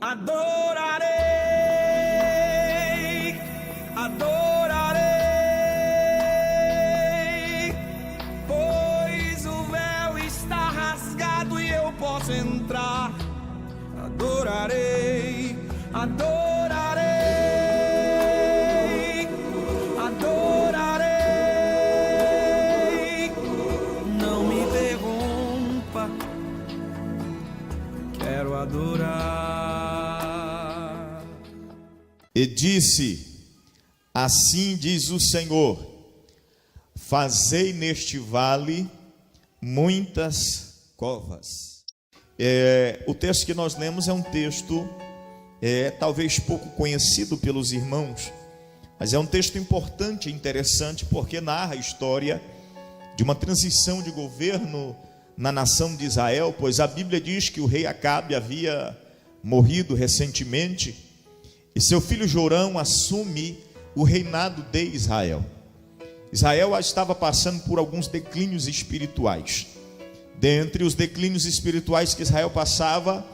Adorarei, adorarei, pois o véu está rasgado e eu posso entrar. Adorarei, adorarei, adorarei. Não me interrompa, quero adorar. E disse: assim diz o Senhor, fazei neste vale muitas covas. O texto que nós lemos é um texto talvez pouco conhecido pelos irmãos, mas é um texto importante e interessante, porque narra a história de uma transição de governo na nação de Israel, pois a Bíblia diz que o rei Acabe havia morrido recentemente, e seu filho Jorão assume o reinado de Israel. Israel estava passando por alguns declínios espirituais. Dentre os declínios espirituais que Israel passava,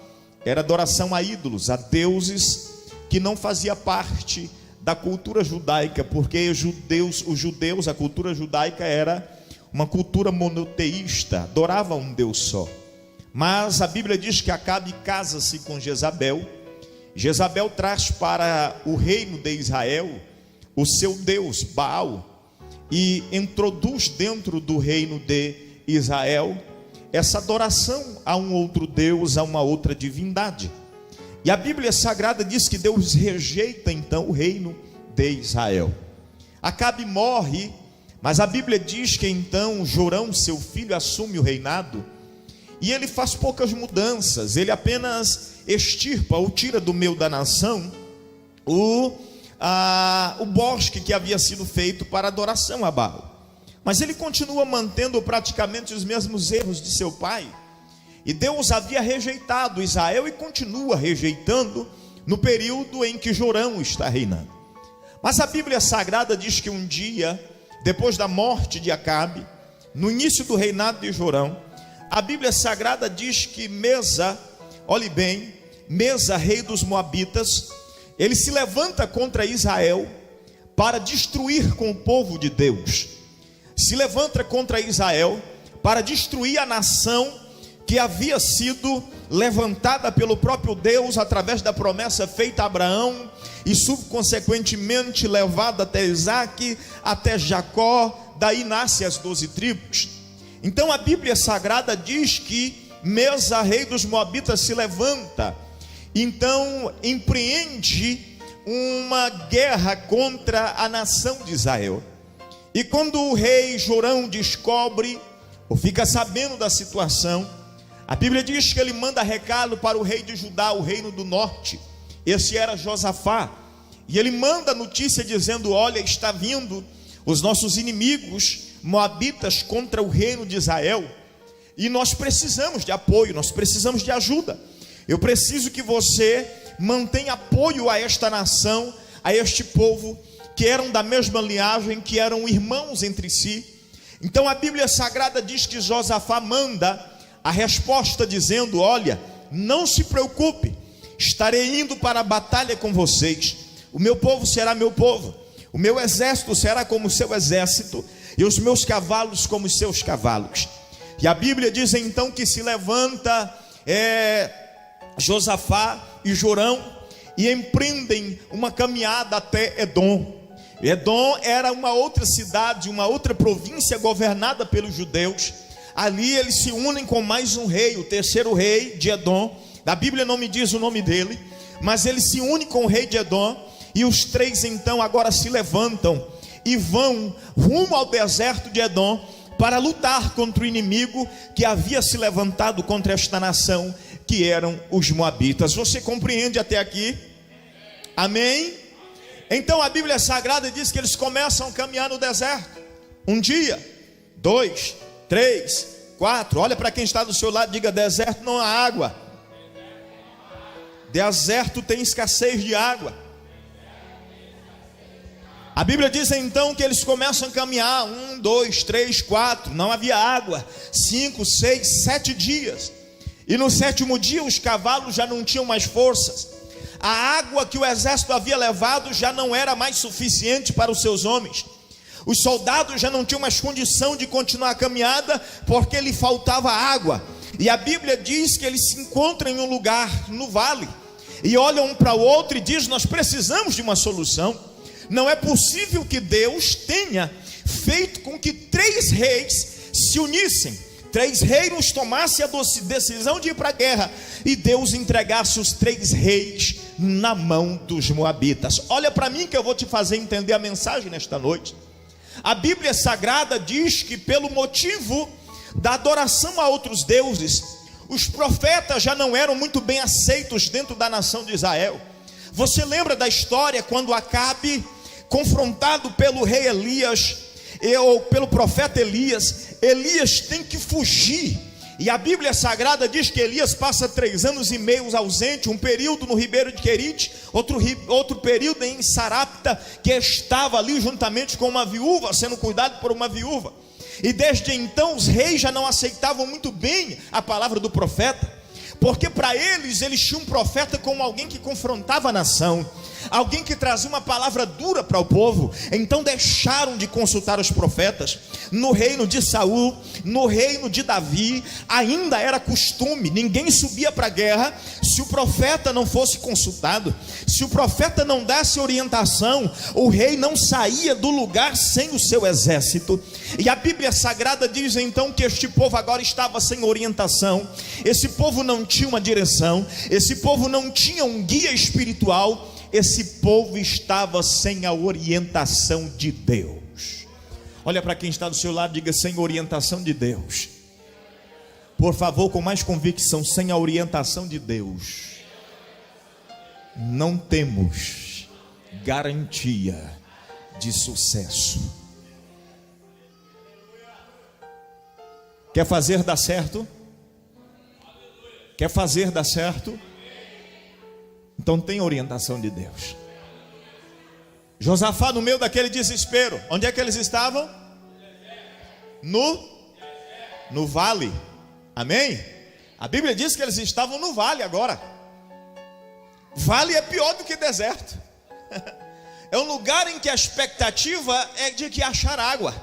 era adoração a ídolos, a deuses que não fazia parte da cultura judaica, porque os judeus, a cultura judaica era uma cultura monoteísta, adorava um Deus só. Mas a Bíblia diz que Acabe casa-se com Jezabel. Jezabel traz para o reino de Israel o seu Deus, Baal, e introduz dentro do reino de Israel essa adoração a um outro Deus, a uma outra divindade. E a Bíblia Sagrada diz que Deus rejeita então o reino de Israel. Acabe morre, mas a Bíblia diz que então Jorão, seu filho, assume o reinado, e ele faz poucas mudanças. Ele apenas extirpa ou tira do meio da nação o bosque que havia sido feito para adoração a Baal. Mas ele continua mantendo praticamente os mesmos erros de seu pai. E Deus havia rejeitado Israel e continua rejeitando no período em que Jorão está reinando. Mas a Bíblia Sagrada diz que um dia, depois da morte de Acabe, no início do reinado de Jorão, a Bíblia Sagrada diz que Mesa, olhe bem, Mesa, rei dos Moabitas, ele se levanta contra Israel para destruir com o povo de Deus. Se levanta contra Israel para destruir a nação que havia sido levantada pelo próprio Deus através da promessa feita a Abraão e subsequentemente levada até Isaac, até Jacó. Daí nascem as 12 tribos. Então a Bíblia Sagrada diz que Mesa, rei dos Moabitas, se levanta, então empreende uma guerra contra a nação de Israel. E quando o rei Jorão descobre, ou fica sabendo da situação, a Bíblia diz que ele manda recado para o rei de Judá, o reino do norte. Esse era Josafá. E ele manda notícia dizendo: olha, está vindo os nossos inimigos moabitas contra o reino de Israel, e nós precisamos de apoio, nós precisamos de ajuda. Eu preciso que você mantenha apoio a esta nação, a este povo, que eram da mesma linhagem, que eram irmãos entre si. Então a Bíblia Sagrada diz que Josafá manda a resposta dizendo: olha, não se preocupe, estarei indo para a batalha com vocês, o meu povo será meu povo, o meu exército será como o seu exército, e os meus cavalos como os seus cavalos. E a Bíblia diz então que se levanta Josafá e Jorão e empreendem uma caminhada até Edom. Edom era uma outra cidade, uma outra província governada pelos judeus. Ali eles se unem com mais um rei, o terceiro rei de Edom. A Bíblia não me diz o nome dele, mas eles se unem com o rei de Edom. E os três então agora se levantam e vão rumo ao deserto de Edom para lutar contra o inimigo que havia se levantado contra esta nação, que eram os Moabitas. Você compreende até aqui? Amém? Então a Bíblia Sagrada diz que eles começam a caminhar no deserto. Um dia, 2, 3, 4. Olha para quem está do seu lado, diga: deserto não há água. Deserto tem escassez de água. A Bíblia diz então que eles começam a caminhar 1, 2, 3, 4, não havia água, 5, 6, 7 dias. E no sétimo dia os cavalos já não tinham mais forças. A água que o exército havia levado já não era mais suficiente para os seus homens. Os soldados já não tinham mais condição de continuar a caminhada, porque lhe faltava água. E a Bíblia diz que eles se encontram em um lugar no vale, e olham um para o outro e dizem: nós precisamos de uma solução. Não é possível que Deus tenha feito com que 3 reis se unissem, 3 reinos tomassem a decisão de ir para a guerra, e Deus entregasse os 3 reis na mão dos moabitas. Olha para mim que eu vou te fazer entender a mensagem nesta noite. A Bíblia Sagrada diz que pelo motivo da adoração a outros deuses, os profetas já não eram muito bem aceitos dentro da nação de Israel. Você lembra da história quando Acabe, confrontado pelo rei Elias, ou pelo profeta Elias, Elias tem que fugir. E a Bíblia Sagrada diz que Elias passa 3 anos e meio ausente, um período no Ribeiro de Querite, outro período em Sarapta, que estava ali juntamente com uma viúva, sendo cuidado por uma viúva. E desde então os reis já não aceitavam muito bem a palavra do profeta, porque para eles tinham um profeta como alguém que confrontava a nação, alguém que trazia uma palavra dura para o povo. Então deixaram de consultar os profetas. No reino de Saul, no reino de Davi, ainda era costume, ninguém subia para a guerra se o profeta não fosse consultado. Se o profeta não desse orientação, o rei não saía do lugar sem o seu exército. E a Bíblia Sagrada diz então que este povo agora estava sem orientação, esse povo não tinha uma direção, esse povo não tinha um guia espiritual, esse povo estava sem a orientação de Deus. Olha para quem está do seu lado, diga: sem orientação de Deus. Por favor, com mais convicção: sem a orientação de Deus, não temos garantia de sucesso. Quer fazer dar certo? Quer fazer dar certo? Então tem orientação de Deus. Josafá, no meio daquele desespero, onde é que eles estavam? No vale. Amém? A Bíblia diz que eles estavam no vale agora. Vale é pior do que deserto. É um lugar em que a expectativa é de que achar água.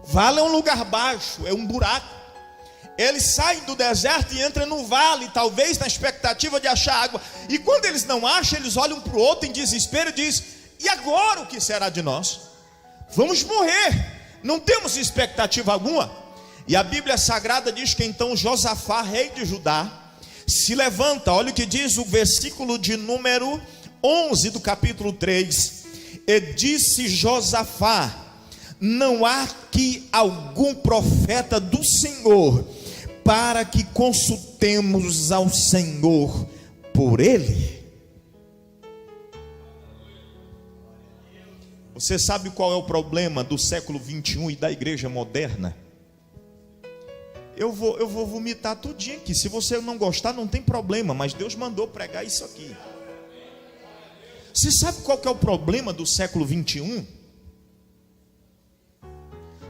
Vale é um lugar baixo, é um buraco. Eles saem do deserto e entram no vale, talvez na expectativa de achar água. E quando eles não acham, eles olham para o outro em desespero e dizem: e agora o que será de nós? Vamos morrer, não temos expectativa alguma. E a Bíblia Sagrada diz que então Josafá, rei de Judá, se levanta. Olha o que diz o versículo de número 11 do capítulo 3. E disse Josafá: não há aqui algum profeta do Senhor, para que consultemos ao Senhor por ele? Você sabe qual é o problema do século 21 e da igreja moderna? Eu vou vomitar tudinho aqui. Se você não gostar, não tem problema, mas Deus mandou pregar isso aqui. Você sabe qual que é o problema do século 21?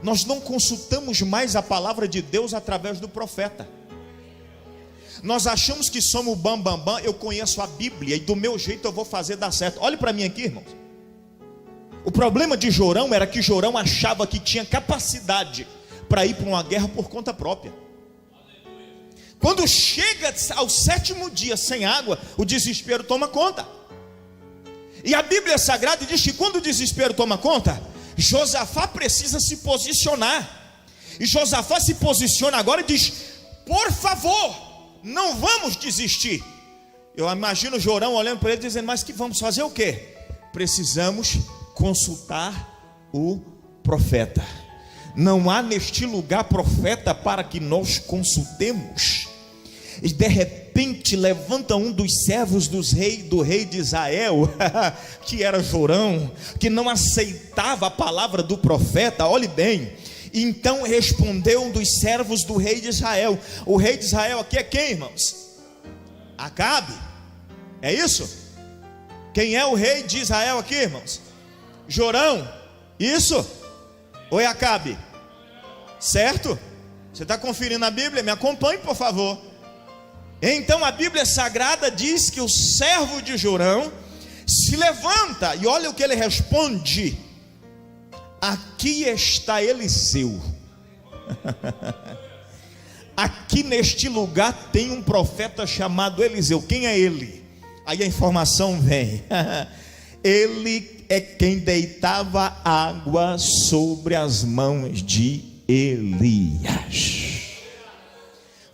Nós não consultamos mais a palavra de Deus através do profeta. Nós achamos que somos o bam. Eu conheço a Bíblia e do meu jeito eu vou fazer dar certo. Olhe para mim aqui, irmãos. O problema de Jorão era que Jorão achava que tinha capacidade para ir para uma guerra por conta própria. Quando chega ao 7º dia sem água, o desespero toma conta. E a Bíblia Sagrada diz que quando o desespero toma conta, Josafá precisa se posicionar. E Josafá se posiciona agora e diz: por favor, não vamos desistir. Eu imagino Jorão olhando para ele dizendo: mas que vamos fazer o quê? Precisamos consultar o profeta. Não há neste lugar profeta para que nós consultemos. E de repente levanta um dos servos do rei de Israel, que era Jorão, que não aceitava a palavra do profeta. Olhe bem. Então respondeu um dos servos do rei de Israel. O rei de Israel aqui é quem, irmãos? Acabe. É isso? Quem é o rei de Israel aqui, irmãos? Jorão. Isso? Ou é Acabe? Certo? Você está conferindo a Bíblia? Me acompanhe, por favor. Então a Bíblia Sagrada diz que o servo de Jorão se levanta, e olha o que ele responde: aqui está Eliseu. Aqui neste lugar tem um profeta chamado Eliseu. Quem é ele? Aí a informação vem. Ele é quem deitava água sobre as mãos de Elias.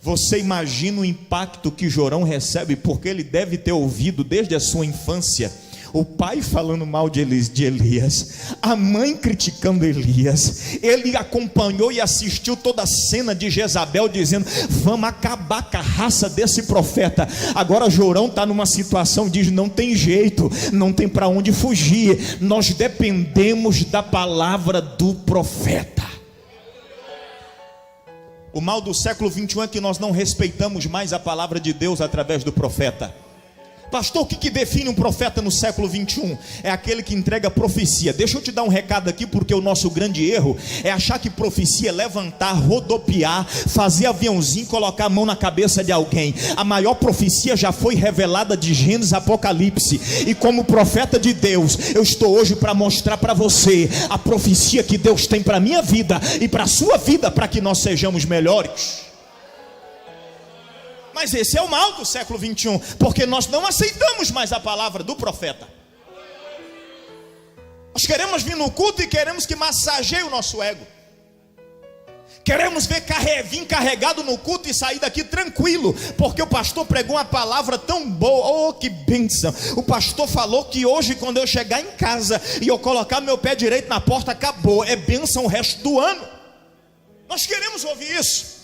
Você imagina o impacto que Jorão recebe, porque ele deve ter ouvido desde a sua infância o pai falando mal de Elias, a mãe criticando Elias. Ele acompanhou e assistiu toda a cena de Jezabel dizendo: vamos acabar com a raça desse profeta. Agora Jorão está numa situação, diz: não tem jeito, não tem para onde fugir, nós dependemos da palavra do profeta. O mal do século 21 é que nós não respeitamos mais a palavra de Deus através do profeta. Pastor, o que define um profeta no século 21? É aquele que entrega profecia. Deixa eu te dar um recado aqui, porque o nosso grande erro é achar que profecia é levantar, rodopiar, fazer aviãozinho, colocar a mão na cabeça de alguém. A maior profecia já foi revelada de Gênesis, Apocalipse. E como profeta de Deus, eu estou hoje para mostrar para você a profecia que Deus tem para a minha vida e para a sua vida, para que nós sejamos melhores. Mas esse é o mal do século 21, porque nós não aceitamos mais a palavra do profeta. Nós queremos vir no culto e queremos que massageie o nosso ego. Queremos vir carregado no culto e sair daqui tranquilo, porque o pastor pregou uma palavra tão boa. Oh, que bênção! O pastor falou que hoje, quando eu chegar em casa e eu colocar meu pé direito na porta, acabou, é bênção o resto do ano. Nós queremos ouvir isso.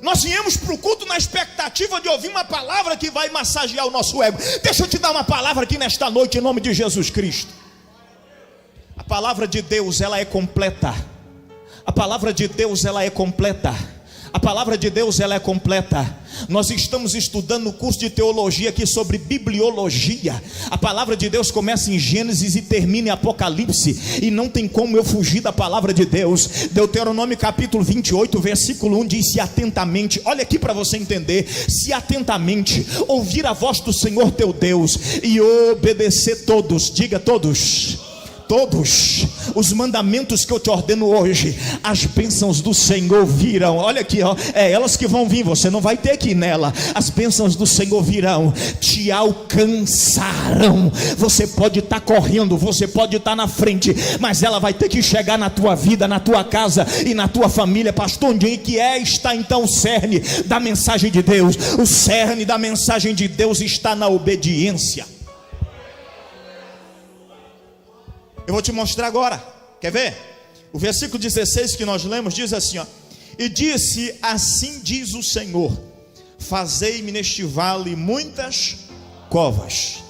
Nós viemos para o culto na expectativa de ouvir uma palavra que vai massagear o nosso ego. Deixa eu te dar uma palavra aqui nesta noite, em nome de Jesus Cristo. A palavra de Deus, ela é completa. A palavra de Deus, ela é completa. A palavra de Deus, ela é completa. Nós estamos estudando no curso de teologia aqui sobre bibliologia. A palavra de Deus começa em Gênesis e termina em Apocalipse, e não tem como eu fugir da palavra de Deus. Deuteronômio capítulo 28, versículo 1 diz: se atentamente, olha aqui para você entender, se atentamente ouvir a voz do Senhor teu Deus e obedecer todos, diga todos os mandamentos que eu te ordeno hoje, as bênçãos do Senhor virão. Olha aqui, ó, é elas que vão vir, você não vai ter que ir nela. As bênçãos do Senhor virão, te alcançarão. Você pode estar correndo, você pode estar na frente, mas ela vai ter que chegar na tua vida, na tua casa e na tua família. Pastor, onde que está então o cerne da mensagem de Deus? O cerne da mensagem de Deus está na obediência. Eu vou te mostrar agora, quer ver? O versículo 16 que nós lemos diz assim, ó: e disse: assim diz o Senhor, fazei-me neste vale muitas covas.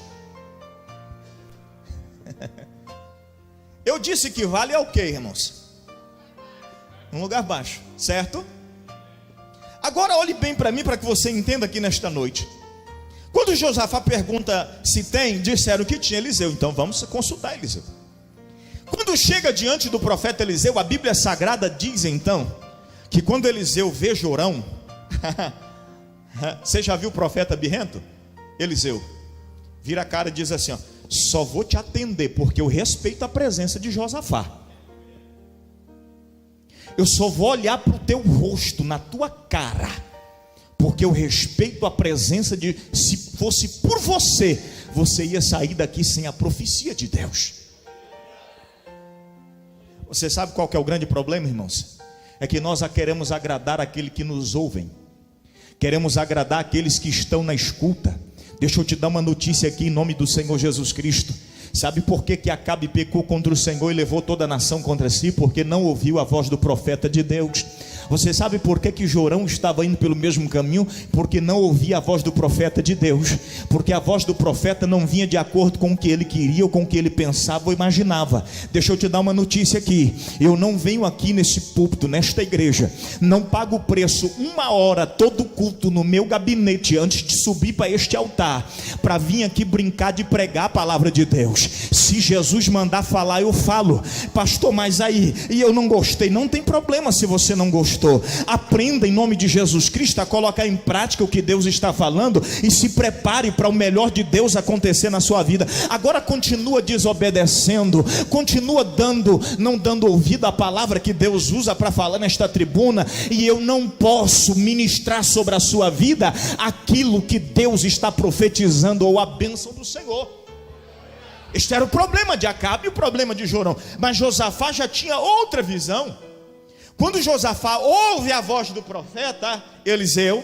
Eu disse que vale é o que, irmãos? Um lugar baixo, certo? Agora olhe bem para mim, para que você entenda aqui nesta noite. Quando Josafá pergunta se tem, disseram que tinha Eliseu. Então vamos consultar Eliseu. Quando chega diante do profeta Eliseu, a Bíblia Sagrada diz então que quando Eliseu vê Jorão, você já viu o profeta birrento? Eliseu vira a cara e diz assim, ó: só vou te atender porque eu respeito a presença de Josafá. Eu só vou olhar para o teu rosto, na tua cara, porque eu respeito a presença de... Se fosse por você, você ia sair daqui sem a profecia de Deus. Você sabe qual que é o grande problema, irmãos? É que nós queremos agradar aquele que nos ouvem, queremos agradar aqueles que estão na escuta. Deixa eu te dar uma notícia aqui em nome do Senhor Jesus Cristo. Sabe por que Acabe pecou contra o Senhor e levou toda a nação contra si? Porque não ouviu a voz do profeta de Deus. Você sabe por que Jorão estava indo pelo mesmo caminho? Porque não ouvia a voz do profeta de Deus. Porque a voz do profeta não vinha de acordo com o que ele queria ou com o que ele pensava ou imaginava. Deixa eu te dar uma notícia aqui. Eu não venho aqui nesse púlpito, nesta igreja, não pago o preço 1 hora todo culto no meu gabinete antes de subir para este altar, para vir aqui brincar de pregar a palavra de Deus. Se Jesus mandar falar, eu falo. Pastor, mas aí, e eu não gostei. Não tem problema se você não gostou. oposto. Aprenda em nome de Jesus Cristo a colocar em prática o que Deus está falando e se prepare para o melhor de Deus acontecer na sua vida. Agora continua desobedecendo, continua não dando ouvido à palavra que Deus usa para falar nesta tribuna, e eu não posso ministrar sobre a sua vida aquilo que Deus está profetizando, ou a bênção do Senhor. Este era o problema de Acabe e o problema de Jorão. Mas Josafá já tinha outra visão. Quando Josafá ouve a voz do profeta Eliseu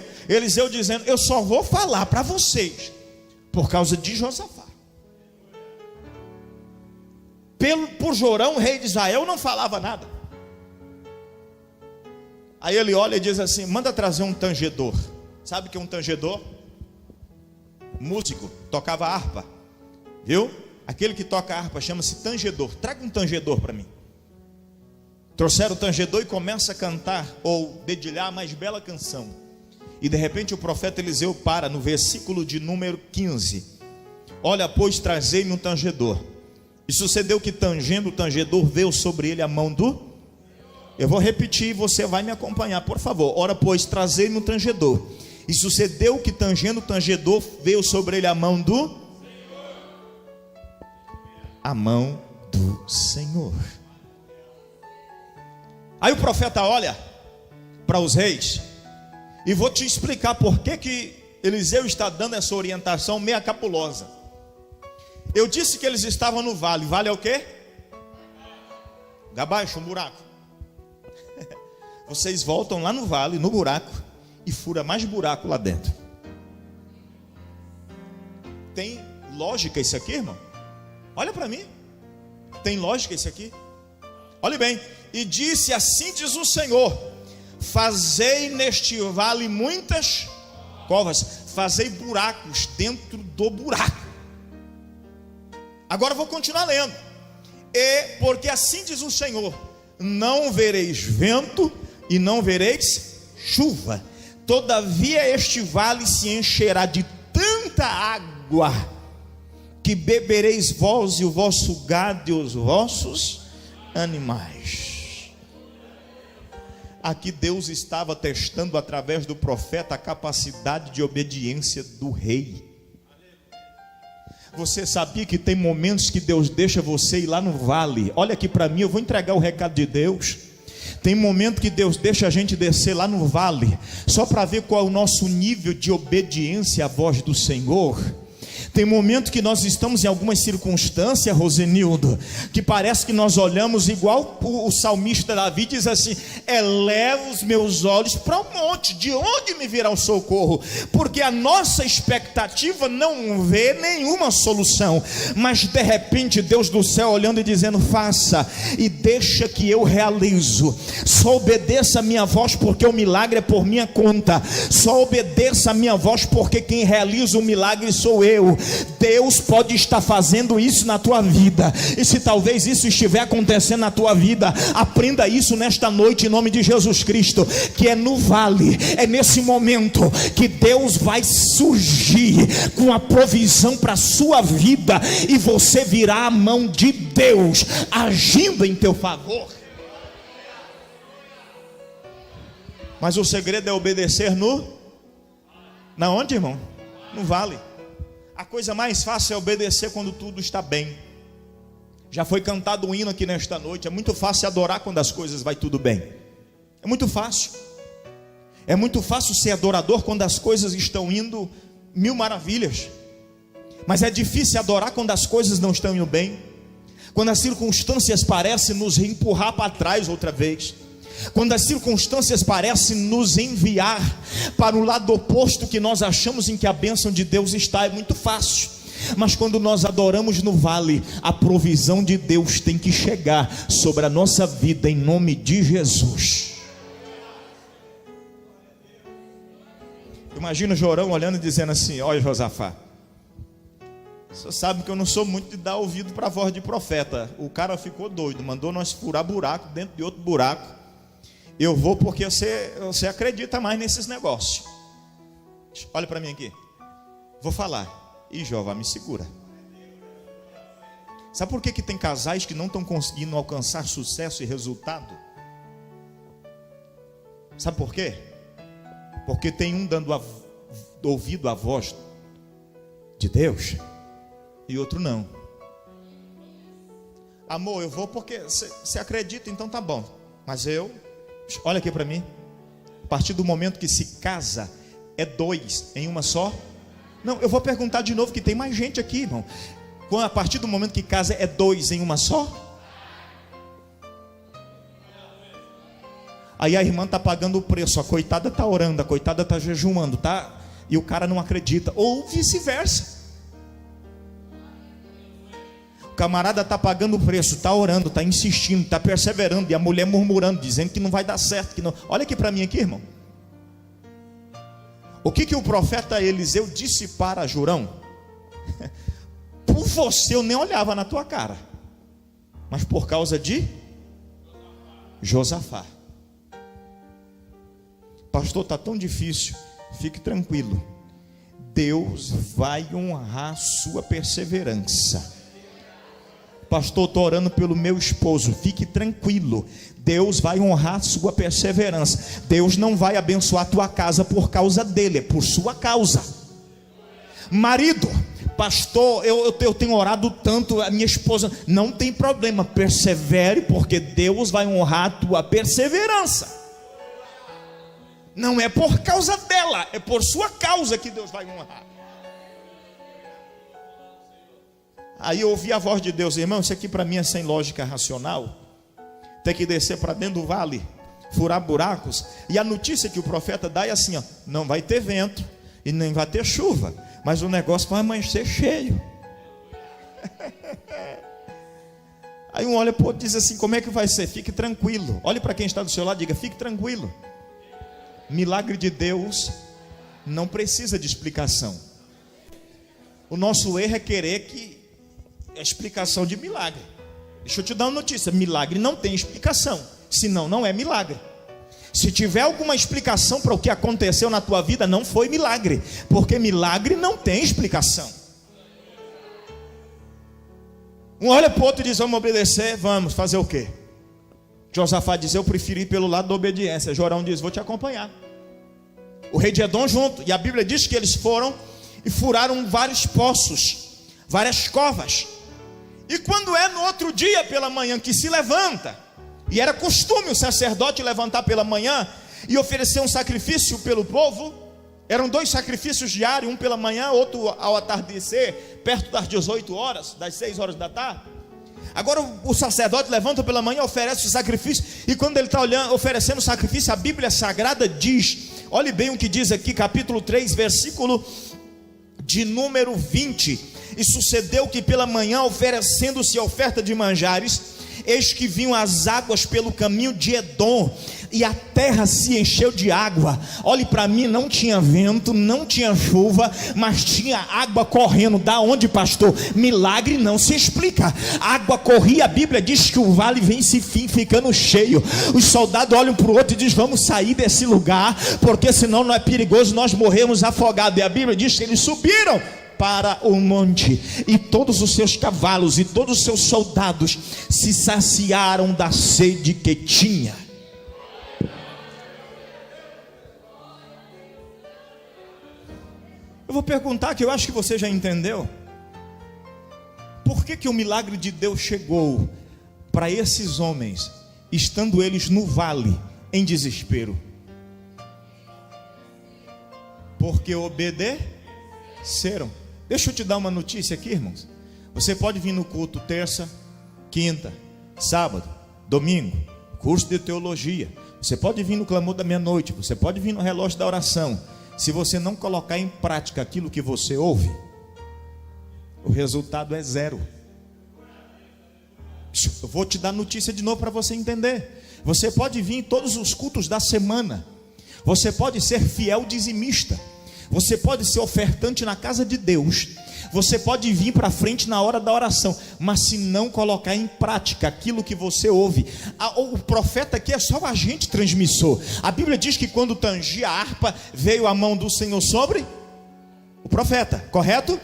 dizendo: eu só vou falar para vocês por causa de Josafá. Por Jorão, rei de Israel, não falava nada. Aí ele olha e diz assim: manda trazer um tangedor. Sabe o que é um tangedor? Músico, tocava harpa, viu? Aquele que toca harpa chama-se tangedor. Traga um tangedor para mim. Trouxeram o tangedor e começa a cantar ou dedilhar a mais bela canção. E de repente o profeta Eliseu para no versículo de número 15. Olha, pois, trazei-me um tangedor. E sucedeu que, tangendo o tangedor, veio sobre ele a mão do... Eu vou repetir e você vai me acompanhar, por favor. Ora, pois, trazei-me um tangedor. E sucedeu que, tangendo o tangedor, veio sobre ele a mão do... A mão do Senhor. Aí o profeta olha para os reis, e vou te explicar por que Eliseu está dando essa orientação meia capulosa. Eu disse que eles estavam no vale. Vale é o quê? Gabaixo, um buraco. Vocês voltam lá no vale, no buraco, e fura mais buraco lá dentro. Tem lógica isso aqui, irmão? Olha para mim. Tem lógica isso aqui? Olhe bem. E disse: assim diz o Senhor: fazei neste vale muitas covas. Fazei buracos dentro do buraco. Agora vou continuar lendo. E porque assim diz o Senhor: não vereis vento e não vereis chuva. Todavia este vale se encherá de tanta água que bebereis vós e o vosso gado e os vossos animais. Aqui Deus estava testando através do profeta a capacidade de obediência do rei. Você sabia que tem momentos que Deus deixa você ir lá no vale? Olha aqui para mim, eu vou entregar o recado de Deus. Tem momento que Deus deixa a gente descer lá no vale, só para ver qual é o nosso nível de obediência à voz do Senhor. Tem momento que nós estamos em algumas circunstâncias, Rosenildo, que parece que nós olhamos igual o salmista Davi diz assim: eleva os meus olhos para o monte, de onde me virá o socorro? Porque a nossa expectativa não vê nenhuma solução, mas de repente Deus do céu olhando e dizendo: faça e deixa que eu realizo. Só obedeça a minha voz, porque o milagre é por minha conta. Só obedeça a minha voz, porque quem realiza o milagre sou eu. Deus pode estar fazendo isso na tua vida, e se talvez isso estiver acontecendo na tua vida, aprenda isso nesta noite em nome de Jesus Cristo, que é no vale, é nesse momento que Deus vai surgir com a provisão para a sua vida, e você virá a mão de Deus agindo em teu favor. Mas o segredo é obedecer na onde, irmão? No vale. A coisa mais fácil é obedecer quando tudo está bem. Já foi cantado um hino aqui nesta noite. É muito fácil adorar quando as coisas vai tudo bem. É muito fácil. É muito fácil ser adorador quando as coisas estão indo mil maravilhas. Mas é difícil adorar quando as coisas não estão indo bem. Quando as circunstâncias parecem nos empurrar para trás outra vez. Quando as circunstâncias parecem nos enviar para o lado oposto que nós achamos em que a bênção de Deus está, é muito fácil. Mas quando nós adoramos no vale, a provisão de Deus tem que chegar sobre a nossa vida em nome de Jesus. Imagina o Jorão olhando e dizendo assim: olha, Josafá, você sabe que eu não sou muito de dar ouvido para a voz de profeta. O cara ficou doido, mandou nós furar buraco dentro de outro buraco. Eu vou porque você acredita mais nesses negócios. Olha para mim aqui. Vou falar. E Jeová me segura. Sabe por que tem casais que não estão conseguindo alcançar sucesso e resultado? Sabe por quê? Porque tem um dando ouvido à voz de Deus e outro não. Amor, eu vou porque você acredita, então tá bom. Mas olha aqui para mim. A partir do momento que se casa, é dois em uma só. Não, eu vou perguntar de novo, que tem mais gente aqui, irmão. A partir do momento que casa, é dois em uma só. Aí a irmã está pagando o preço, a coitada está orando, a coitada está jejuando, tá? E o cara não acredita, ou vice-versa. O camarada está pagando o preço, está orando, está insistindo, está perseverando, e a mulher murmurando, dizendo que não vai dar certo, que não. Olha aqui para mim aqui, irmão. O que o profeta Eliseu disse para Jurão? Por você eu nem olhava na tua cara, mas por causa de Josafá. Pastor, está tão difícil. Fique tranquilo, Deus vai honrar sua perseverança. Pastor, estou orando pelo meu esposo. Fique tranquilo, Deus vai honrar sua perseverança. Deus não vai abençoar a tua casa por causa dele, é por sua causa. Marido, pastor, eu tenho orado tanto, a minha esposa, não tem problema, persevere, porque Deus vai honrar a tua perseverança. Não é por causa dela, é por sua causa que Deus vai honrar. Aí eu ouvi a voz de Deus: irmão, isso aqui para mim é sem lógica racional. Tem que descer para dentro do vale, furar buracos. E a notícia que o profeta dá é assim, ó: não vai ter vento e nem vai ter chuva, mas o negócio vai amanhecer cheio. Aí um olha para o outro e diz assim: como é que vai ser? Fique tranquilo. Olhe para quem está do seu lado e diga: fique tranquilo. Milagre de Deus não precisa de explicação. O nosso erro é querer que é explicação de milagre. Deixa eu te dar uma notícia: milagre não tem explicação, senão não é milagre. Se tiver alguma explicação para o que aconteceu na tua vida, não foi milagre, porque milagre não tem explicação. Um olha para o outro e diz: vamos obedecer, vamos fazer o quê? Josafá diz: eu preferi ir pelo lado da obediência. Jorão diz: vou te acompanhar. O rei de Edom junto. E a Bíblia diz que eles foram e furaram vários poços, várias covas. E quando é no outro dia pela manhã que se levanta, e era costume o sacerdote levantar pela manhã e oferecer um sacrifício pelo povo. Eram 2 sacrifícios diários, um pela manhã, outro ao atardecer, perto das 18 horas, das 6 horas da tarde. Agora o sacerdote levanta pela manhã, oferece o sacrifício, e quando ele está oferecendo o sacrifício, a Bíblia Sagrada diz, olhe bem o que diz aqui, capítulo 3, versículo de número 20: e sucedeu que pela manhã, oferecendo-se a oferta de manjares, eis que vinham as águas pelo caminho de Edom, e a terra se encheu de água. Olhe para mim, não tinha vento, não tinha chuva, mas tinha água correndo. Da onde, pastor? Milagre não se explica. A água corria, a Bíblia diz que o vale vem se ficando cheio. Os soldados olham para o outro e dizem: vamos sair desse lugar, porque senão não é perigoso nós morrermos afogados. E a Bíblia diz que eles subiram para o monte, e todos os seus cavalos e todos os seus soldados se saciaram da sede que tinha. Eu vou perguntar, que eu acho que você já entendeu. Por que o milagre de Deus chegou para esses homens, estando eles no vale, em desespero? Porque obedeceram. Deixa eu te dar uma notícia aqui, irmãos. Você pode vir no culto terça, quinta, sábado, domingo, curso de teologia. Você pode vir no clamor da meia-noite. Você pode vir no relógio da oração. Se você não colocar em prática aquilo que você ouve, o resultado é 0. Eu vou te dar notícia de novo para você entender. Você pode vir em todos os cultos da semana. Você pode ser fiel dizimista. Você pode ser ofertante na casa de Deus. Você pode vir para frente na hora da oração, mas se não colocar em prática aquilo que você ouve, o profeta aqui é só o agente transmissor. A Bíblia diz que quando tangia a harpa, veio a mão do Senhor sobre o profeta, correto?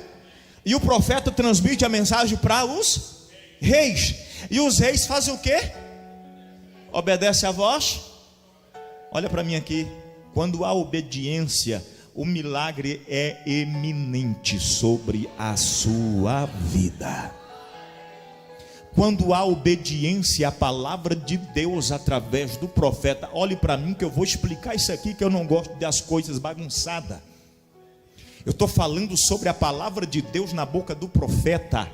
E o profeta transmite a mensagem para os reis. E os reis fazem o quê? Obedece a voz. Olha para mim aqui. Quando há obediência, o milagre é eminente sobre a sua vida. Quando há obediência à palavra de Deus através do profeta, olhe para mim que eu vou explicar isso aqui, que eu não gosto das coisas bagunçadas. Eu estou falando sobre a palavra de Deus na boca do profeta.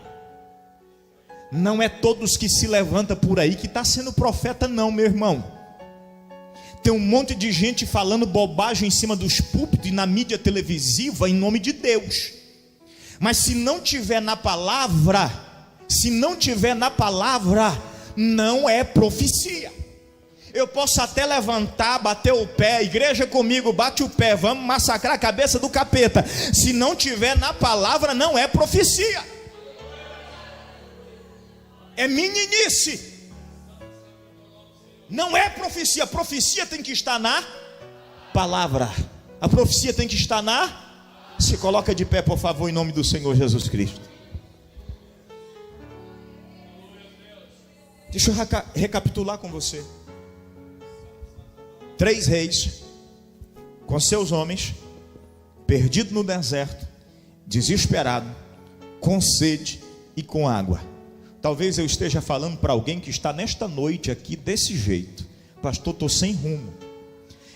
Não é todos que se levanta por aí que está sendo profeta não, meu irmão. Tem um monte de gente falando bobagem em cima dos púlpitos e na mídia televisiva em nome de Deus. Mas se não tiver na palavra, não é profecia. Eu posso até levantar, bater o pé, igreja comigo, bate o pé, vamos massacrar a cabeça do capeta. Se não tiver na palavra, não é profecia. É meninice. Não é profecia. A profecia tem que estar na palavra. A profecia tem que estar na... Se coloca de pé, por favor, em nome do Senhor Jesus Cristo. Deixa eu recapitular com você. 3 reis, com seus homens, perdido no deserto, desesperado, com sede e com água. Talvez eu esteja falando para alguém que está nesta noite aqui desse jeito. Pastor, estou sem rumo.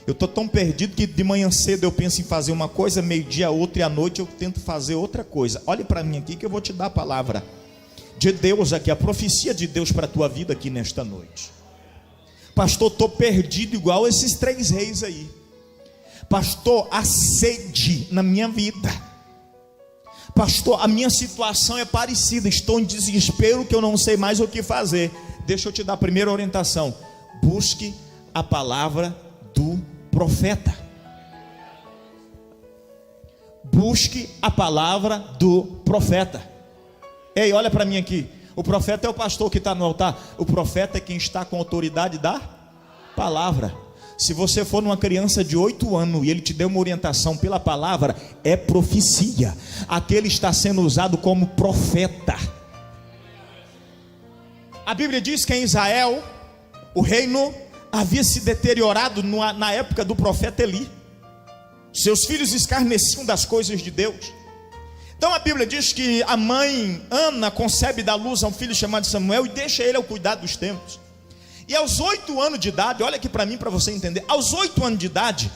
Eu estou tão perdido que de manhã cedo eu penso em fazer uma coisa, meio-dia outra, e à noite eu tento fazer outra coisa. Olhe para mim aqui que eu vou te dar a palavra de Deus aqui, a profecia de Deus para a tua vida aqui nesta noite. Pastor, estou perdido igual esses 3 reis aí. Pastor, há sede na minha vida. Pastor, a minha situação é parecida, estou em desespero que eu não sei mais o que fazer. Deixa eu te dar a primeira orientação. Busque a palavra do profeta. Busque a palavra do profeta. Ei, olha para mim aqui. O profeta é o pastor que está no altar. O profeta é quem está com autoridade da palavra. Se você for numa criança de 8 anos e ele te deu uma orientação pela palavra, é profecia. Aquele está sendo usado como profeta. A Bíblia diz que em Israel o reino havia se deteriorado na época do profeta Eli. Seus filhos escarneciam das coisas de Deus. Então a Bíblia diz que a mãe Ana concebe da luz a um filho chamado Samuel e deixa ele ao cuidado dos templos. E aos 8 anos de idade, olha aqui para mim para você entender, aos 8 anos de idade,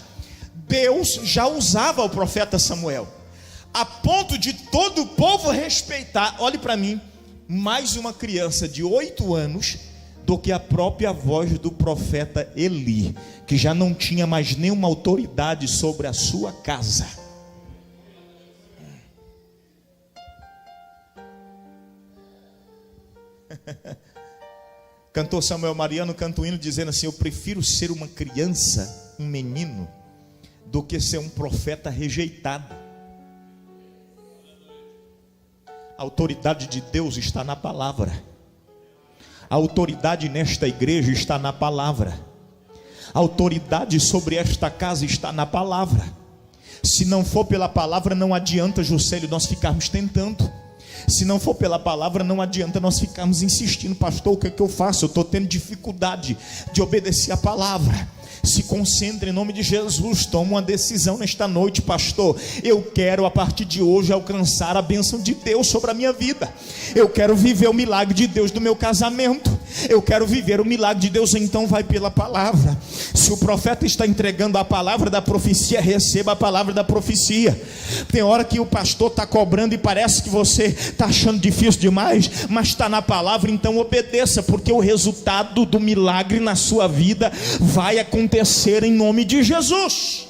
Deus já usava o profeta Samuel, a ponto de todo o povo respeitar, olhe para mim, mais uma criança de 8 anos do que a própria voz do profeta Eli, que já não tinha mais nenhuma autoridade sobre a sua casa. Cantor Samuel Mariano canta um hino dizendo assim: eu prefiro ser uma criança, um menino, do que ser um profeta rejeitado. A autoridade de Deus está na palavra. A autoridade nesta igreja está na palavra. A autoridade sobre esta casa está na palavra. Se não for pela palavra, não adianta, Juscelio, nós ficarmos tentando. Se não for pela palavra, não adianta nós ficarmos insistindo. Pastor, o que é que eu faço? Eu estou tendo dificuldade de obedecer a palavra. Se concentre em nome de Jesus. Toma uma decisão nesta noite. Pastor, eu quero a partir de hoje alcançar a bênção de Deus sobre a minha vida. Eu quero viver o milagre de Deus do meu casamento. Eu quero viver o milagre de Deus. Então vai pela palavra. Se o profeta está entregando a palavra da profecia, receba a palavra da profecia. Tem hora que o pastor está cobrando e parece que você está achando difícil demais, mas está na palavra, então obedeça, porque o resultado do milagre na sua vida vai acontecer em nome de Jesus.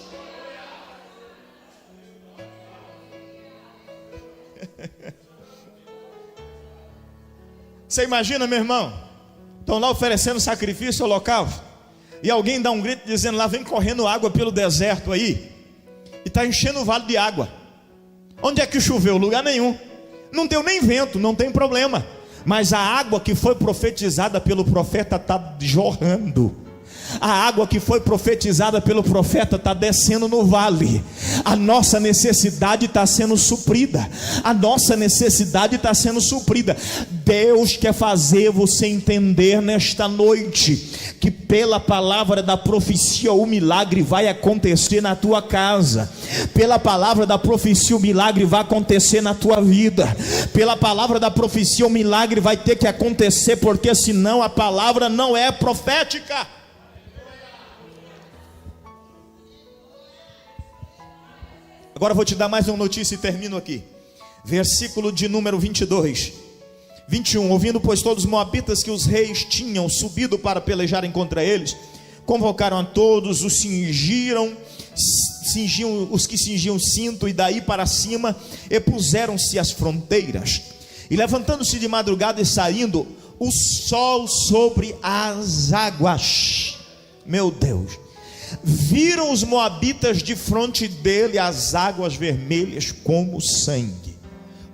Você imagina, meu irmão, estão lá oferecendo sacrifício ao local, e alguém dá um grito dizendo: lá vem correndo água pelo deserto aí, e está enchendo o vale de água. Onde é que choveu? Lugar nenhum. Não deu nem vento, não tem problema. Mas a água que foi profetizada pelo profeta está jorrando. A água que foi profetizada pelo profeta está descendo no vale. A nossa necessidade está sendo suprida. A nossa necessidade está sendo suprida. Deus quer fazer você entender nesta noite que pela palavra da profecia o milagre vai acontecer na tua casa. Pela palavra da profecia o milagre vai acontecer na tua vida. Pela palavra da profecia o milagre vai ter que acontecer, porque senão a palavra não é profética. Agora eu vou te dar mais uma notícia e termino aqui. Versículo de número 22, 21. Ouvindo, pois, todos os moabitas que os reis tinham subido para pelejarem contra eles, convocaram a todos, os cingiam os que cingiam o cinto, e daí para cima, e puseram-se às fronteiras. E levantando-se de madrugada e saindo, o sol sobre as águas. Meu Deus! Viram os moabitas de frente dele as águas vermelhas como sangue.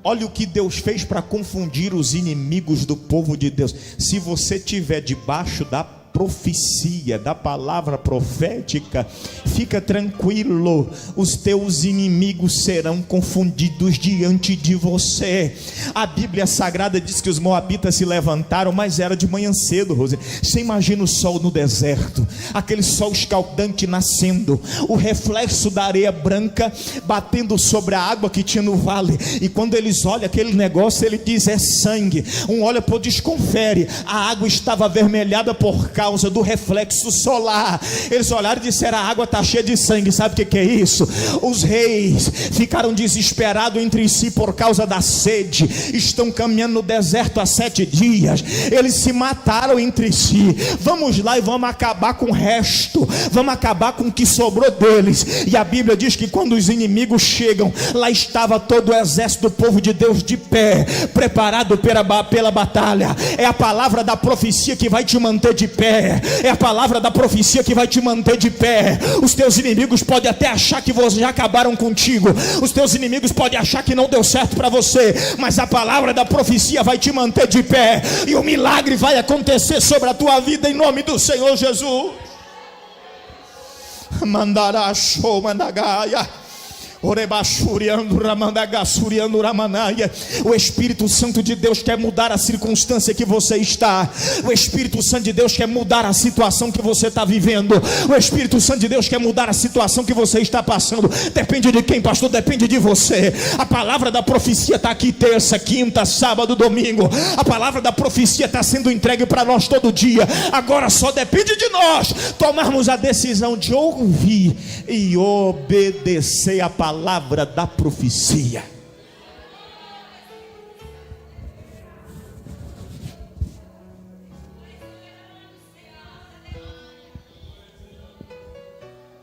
Olha o que Deus fez para confundir os inimigos do povo de Deus. Se você estiver debaixo da profecia, da palavra profética, fica tranquilo, os teus inimigos serão confundidos diante de você. A Bíblia Sagrada diz que os moabitas se levantaram, mas era de manhã cedo, Rose. Você imagina o sol no deserto, aquele sol escaldante nascendo, o reflexo da areia branca batendo sobre a água que tinha no vale, e quando eles olham aquele negócio, ele diz: é sangue. Um olha, pô, desconfere, a água estava avermelhada por causa do reflexo solar. Eles olharam e disseram: a água está cheia de sangue. Sabe o que é isso? Os reis ficaram desesperados entre si por causa da sede. Estão caminhando no deserto há 7 dias. Eles se mataram entre si. Vamos lá e vamos acabar com o resto, vamos acabar com o que sobrou deles. E a Bíblia diz que quando os inimigos chegam, lá estava todo o exército do povo de Deus de pé, preparado pela batalha. É a palavra da profecia que vai te manter de pé. É a palavra da profecia que vai te manter de pé. Os teus inimigos podem até achar que já acabaram contigo. Os teus inimigos podem achar que não deu certo para você, mas a palavra da profecia vai te manter de pé. E o milagre vai acontecer sobre a tua vida em nome do Senhor Jesus. Mandará show, mandagaia. O Espírito Santo de Deus quer mudar a circunstância que você está. O Espírito Santo de Deus quer mudar a situação que você está vivendo. O Espírito Santo de Deus quer mudar a situação que você está passando. Depende de quem, pastor? Depende de você. A palavra da profecia está aqui terça, quinta, sábado, domingo. A palavra da profecia está sendo entregue para nós todo dia. Agora só depende de nós tomarmos a decisão de ouvir e obedecer a palavra da profecia.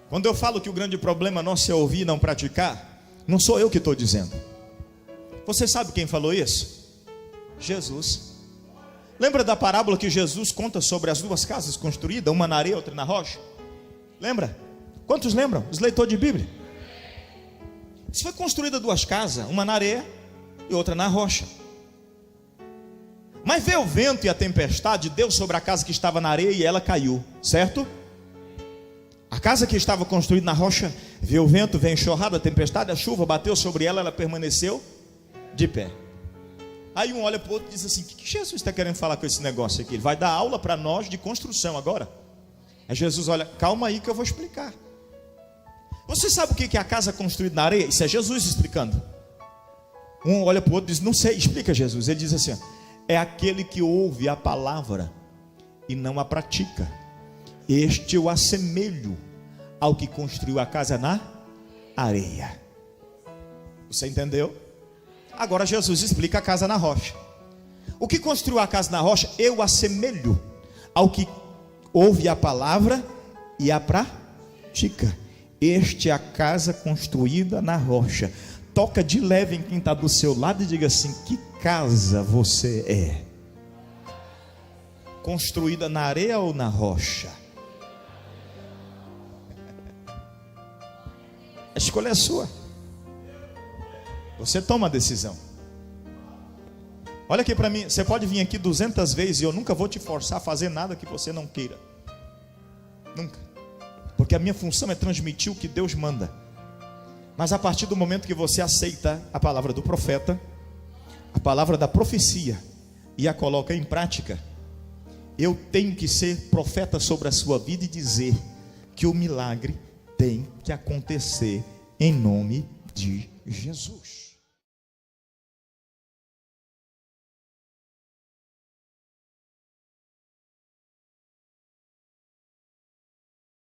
Quando eu falo que o grande problema nosso é ouvir e não praticar, não sou eu que estou dizendo. Você sabe quem falou isso? Jesus. Lembra da parábola que Jesus conta sobre as 2 casas construídas, uma na areia, outra na rocha? Lembra? Quantos lembram? Os leitores de Bíblia. Se foi construída 2 casas, uma na areia e outra na rocha. Mas veio o vento e a tempestade, deu sobre a casa que estava na areia e ela caiu, certo? A casa que estava construída na rocha, veio o vento, veio a enxurrada, a tempestade, a chuva bateu sobre ela, ela permaneceu de pé. Aí um olha para o outro e diz assim: o que Jesus está querendo falar com esse negócio aqui? Ele vai dar aula para nós de construção agora. Aí Jesus olha: calma aí que eu vou explicar. Você sabe o que é a casa construída na areia? Isso é Jesus explicando. Um olha para o outro e diz: não sei, explica Jesus. Ele diz assim: é aquele que ouve a palavra e não a pratica. Este eu assemelho ao que construiu a casa na areia. Você entendeu? Agora Jesus explica a casa na rocha. O que construiu a casa na rocha, eu assemelho ao que ouve a palavra e a pratica. Este é a casa construída na rocha. Toca de leve em quem está do seu lado e diga assim: que casa você é? Construída na areia ou na rocha? A escolha é sua. Você toma a decisão. Olha aqui para mim, você pode vir aqui 200 vezes e eu nunca vou te forçar a fazer nada que você não queira. Nunca. Porque a minha função é transmitir o que Deus manda. Mas a partir do momento que você aceita a palavra do profeta, a palavra da profecia, e a coloca em prática, eu tenho que ser profeta sobre a sua vida e dizer que o milagre tem que acontecer em nome de Jesus.